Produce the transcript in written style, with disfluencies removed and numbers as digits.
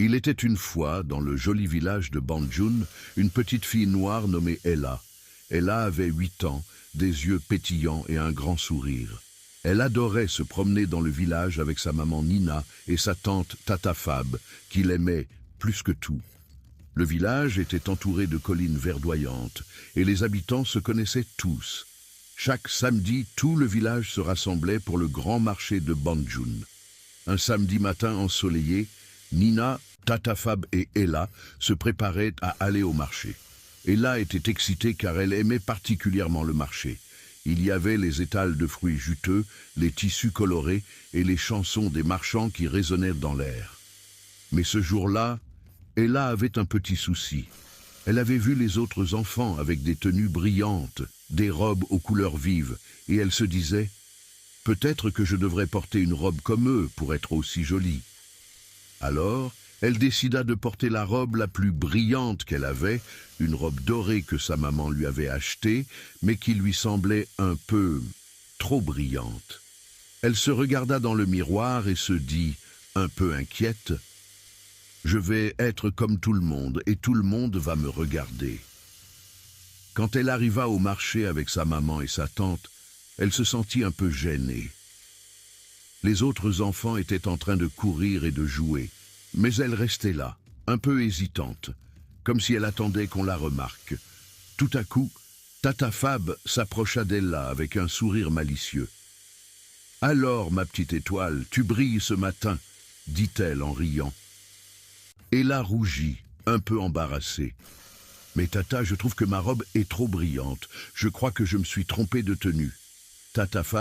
Il était une fois, dans le joli village de Banjun, une petite fille noire nommée Ella. Ella avait 8 ans, des yeux pétillants et un grand sourire. Elle adorait se promener dans le village avec sa maman Nina et sa tante Tata Fab, qui l'aimait plus que tout. Le village était entouré de collines verdoyantes et les habitants se connaissaient tous. Chaque samedi, tout le village se rassemblait pour le grand marché de Banjun. Un samedi matin ensoleillé, Nina, Tata Fab et Ella se préparaient à aller au marché. Ella était excitée car elle aimait particulièrement le marché. Il y avait les étals de fruits juteux, les tissus colorés et les chansons des marchands qui résonnaient dans l'air. Mais ce jour-là, Ella avait un petit souci. Elle avait vu les autres enfants avec des tenues brillantes, des robes aux couleurs vives, et elle se disait « Peut-être que je devrais porter une robe comme eux pour être aussi jolie. » Alors, elle décida de porter la robe la plus brillante qu'elle avait, une robe dorée que sa maman lui avait achetée, mais qui lui semblait un peu trop brillante. Elle se regarda dans le miroir et se dit, un peu inquiète, « Je vais être comme tout le monde et tout le monde va me regarder. » Quand elle arriva au marché avec sa maman et sa tante, elle se sentit un peu gênée. Les autres enfants étaient en train de courir et de jouer, mais elle restait là, un peu hésitante, comme si elle attendait qu'on la remarque. Tout à coup, Tata Fab s'approcha d'Ella avec un sourire malicieux. « Alors, ma petite étoile, tu brilles ce matin, » dit-elle en riant. Ella rougit, un peu embarrassée. « Mais Tata, je trouve que ma robe est trop brillante. Je crois que je me suis trompée de tenue. » Tata Fab